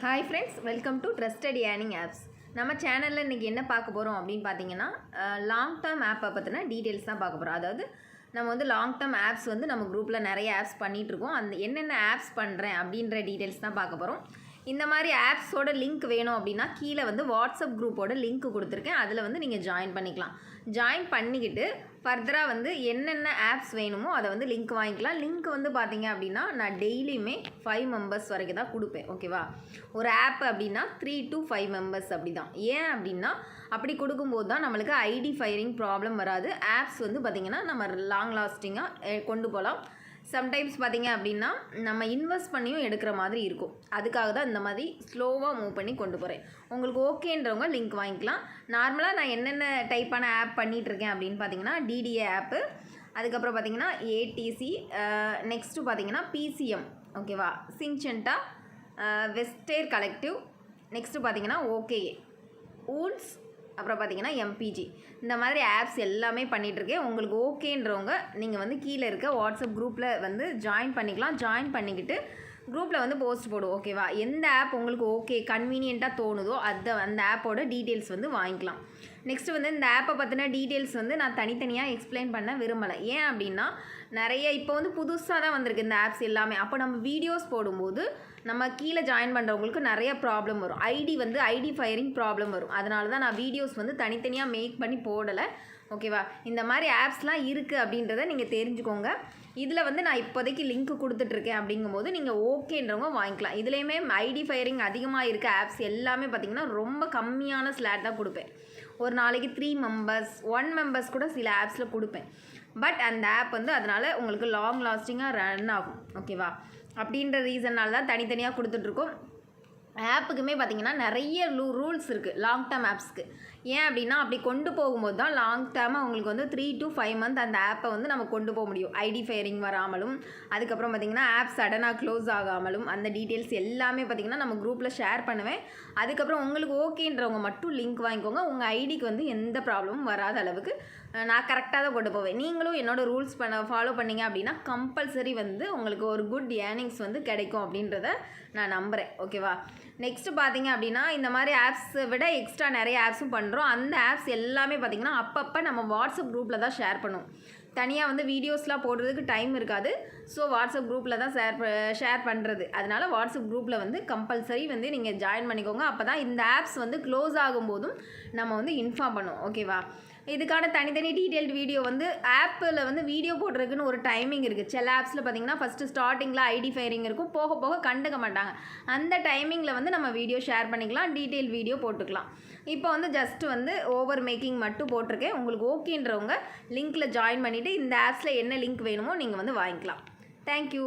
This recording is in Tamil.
Hi friends, welcome to trusted earning apps. நம்ம சேனலில் இன்றைக்கி என்ன பார்க்க போகிறோம் அப்படின்னு பார்த்தீங்கன்னா, லாங் டேர்ம் ஆப்பை பற்றின டீட்டெயில்ஸ் தான் பார்க்க போகிறோம். அதாவது நம்ம வந்து லாங் டேர்ம் ஆப்ஸ் வந்து நம்ம குரூப்பில் நிறைய ஆப்ஸ் பண்ணிகிட்ருக்கோம். அந்த என்னென்ன ஆப்ஸ் பண்ணுறேன் அப்படின்ற டீட்டெயில்ஸ் தான் பார்க்க போகிறோம். இந்த மாதிரி ஆப்ஸோட லிங்க் வேணும் அப்படின்னா கீழே வந்து வாட்ஸ்அப் குரூப்போட லிங்க் கொடுத்துருக்கேன். அதில் வந்து நீங்கள் ஜாயின் பண்ணிக்கலாம். ஜாயின் பண்ணிக்கிட்டு ஃபர்தராக வந்து என்னென்ன ஆப்ஸ் வேணுமோ அதை வந்து லிங்க் வாங்கிக்கலாம். லிங்க் வந்து பார்த்தீங்க அப்படின்னா நான் டெய்லியுமே 5 மெம்பர்ஸ் வரைக்கும் தான் கொடுப்பேன். ஓகேவா? ஒரு ஆப் அப்படின்னா 3 to 5 மெம்பர்ஸ் அப்படி தான். ஏன் அப்படின்னா அப்படி கொடுக்கும்போது தான் நம்மளுக்கு ஐடி ஃபயரிங் ப்ராப்ளம் வராது. ஆப்ஸ் வந்து பார்த்திங்கன்னா நம்ம லாங் லாஸ்டிங்காக கொண்டு போகலாம். சம்டைம்ஸ் பார்த்திங்க அப்படின்னா நம்ம இன்வெஸ்ட் பண்ணியும் எடுக்கிற மாதிரி இருக்கும். அதுக்காக தான் இந்த மாதிரி ஸ்லோவாக மூவ் பண்ணி கொண்டு போகிறேன். உங்களுக்கு ஓகேன்றவங்க லிங்க் வாங்கிக்கலாம். நார்மலாக நான் என்னென்ன டைப்பான ஆப் பண்ணிகிட்ருக்கேன் அப்படின்னு பார்த்தீங்கன்னா டிடிஏ ஆப்பு, அதுக்கப்புறம் பார்த்திங்கன்னா ஏடிசி, நெக்ஸ்ட்டு பார்த்திங்கன்னா பிசிஎம், ஓகேவா, சிங்சென்டா, வெஸ்டேர் கலெக்டிவ், நெக்ஸ்ட்டு பார்த்திங்கன்னா ஓகே ஊல்ஸ், அப்புறம் பார்த்திங்கன்னா எம்பிஜி. இந்த மாதிரி ஆப்ஸ் எல்லாமே பண்ணிகிட்ருக்கேன். உங்களுக்கு ஓகேன்றவங்க நீங்கள் வந்து கீழே இருக்க வாட்ஸ்அப் குரூப்பில் வந்து ஜாயின் பண்ணிக்கலாம். ஜாயின் பண்ணிக்கிட்டு குரூப்பில் வந்து போஸ்ட் போடுவோம். ஓகேவா? எந்த ஆப் உங்களுக்கு ஓகே கன்வீனியண்ட்டாக தோணுதோ அந்த ஆப்போட டீட்டெயில்ஸ் வந்து வாங்கிக்கலாம். நெக்ஸ்ட்டு வந்து இந்த ஆப்பை பற்றின டீட்டெயில்ஸ் வந்து நான் தனித்தனியாக எக்ஸ்பிளைன் பண்ண விரும்பலை. ஏன் அப்படின்னா நிறைய இப்போ வந்து புதுசாக தான் வந்திருக்கு இந்த ஆப்ஸ் எல்லாமே. அப்போ நம்ம வீடியோஸ் போடும்போது நம்ம கீழே ஜாயின் பண்ணுறவங்களுக்கு நிறைய ப்ராப்ளம் வரும். ஐடி ஃபயரிங் ப்ராப்ளம் வரும். அதனால தான் நான் வீடியோஸ் வந்து தனித்தனியாக மேக் பண்ணி போடலை. ஓகேவா? இந்த மாதிரி ஆப்ஸ்லாம் இருக்குது அப்படின்றத நீங்கள் தெரிஞ்சுக்கோங்க. இதில் வந்து நான் இப்போதைக்கு லிங்க் கொடுத்துட்ருக்கேன். அப்படிங்கும்போது நீங்கள் ஓகேன்றவங்க வாங்கிக்கலாம். இதுலேயுமே ஐடி ஃபயரிங் அதிகமாக இருக்க ஆப்ஸ் எல்லாமே பார்த்திங்கன்னா ரொம்ப கம்மியான ஸ்லாட் தான் கொடுப்பேன். ஒரு நாளைக்கு 3 மெம்பர்ஸ் 1 மெம்பர்ஸ் கூட சில ஆப்ஸில் கொடுப்பேன். பட் அந்த ஆப் வந்து அதனால் உங்களுக்கு லாங் லாஸ்டிங்காக ரன் ஆகும். ஓகேவா? அப்படின்ற ரீசனால் தான் தனித்தனியாக கொடுத்துட்ருக்கோம். ஆப்புக்குமே பார்த்திங்கன்னா நிறைய ரூல்ஸ் இருக்குது லாங் டேர்ம் ஆப்ஸ்க்கு. ஏன் அப்படின்னா அப்படி கொண்டு போகும்போது தான் லாங் டேர்மாக உங்களுக்கு வந்து 3 to 5 மந்த் அந்த ஆப்பை வந்து நம்ம கொண்டு போக முடியும். ஐடி ஃபயரிங் வராமலும், அதுக்கப்புறம் பார்த்திங்கன்னா ஆப் சடனாக க்ளோஸ் ஆகாமலும், அந்த டீட்டெயில்ஸ் எல்லாமே பார்த்திங்கன்னா நம்ம குரூப்பில் ஷேர் பண்ணுவேன். அதுக்கப்புறம் உங்களுக்கு ஓகேன்றவங்க மட்டும் லிங்க் வாங்கிக்கோங்க. உங்கள் ஐடிக்கு வந்து எந்த ப்ராப்ளமும் வராத அளவுக்கு நான் கரெக்டாக தான் கொண்டு போவேன். நீங்களும் என்னோடய ரூல்ஸ் ஃபாலோ பண்ணிங்க அப்படின்னா கம்பல்சரி வந்து உங்களுக்கு ஒரு குட் ஏர்னிங்ஸ் வந்து கிடைக்கும் அப்படின்றத நான் நம்புகிறேன். ஓகேவா? நெக்ஸ்ட்டு பார்த்திங்க அப்படின்னா இந்த மாதிரி ஆப்ஸை விட எக்ஸ்ட்ரா நிறைய ஆப்ஸும் பண்ணுறோம். அந்த ஆப்ஸ் எல்லாமே பார்த்திங்கன்னா அப்பப்போ நம்ம வாட்ஸ்அப் குரூப்பில் தான் ஷேர் பண்ணுவோம். தனியாக வந்து வீடியோஸ்லாம் போடுறதுக்கு டைம் இருக்காது. ஸோ வாட்ஸ்அப் குரூப்பில் தான் ஷேர் பண்ணுறது. அதனால் வாட்ஸ்அப் குரூப்பில் வந்து கம்பல்சரி வந்து நீங்கள் ஜாயின் பண்ணிக்கோங்க. அப்போ தான் இந்த ஆப்ஸ் வந்து க்ளோஸ் ஆகும்போதும் நம்ம வந்து இன்ஃபார்ம் பண்ணுவோம். ஓகேவா? இதுக்கான தனித்தனி டீட்டெயில்டு வீடியோ வந்து ஆப்பில் வந்து வீடியோ போடுறதுக்குன்னு ஒரு டைமிங் இருக்குது. சில ஆப்ஸில் பார்த்திங்கன்னா ஃபஸ்ட்டு ஸ்டார்டிங்கில் ஐடி ஃபயரிங் இருக்கும், போக போக கண்டுக்க மாட்டாங்க. அந்த டைமிங்கில் வந்து நம்ம வீடியோ ஷேர் பண்ணிக்கலாம், டீட்டெயில் வீடியோ போட்டுக்கலாம். இப்போ வந்து ஜஸ்ட்டு வந்து ஓவர் மேக்கிங் மட்டும் போட்டிருக்கேன். உங்களுக்கு ஓகேன்றவங்க லிங்க்கில் ஜாயின் பண்ணிவிட்டு இந்த ஆப்ஸில் என்ன லிங்க் வேணுமோ நீங்கள் வந்து வாங்கிக்கலாம். தேங்க்யூ.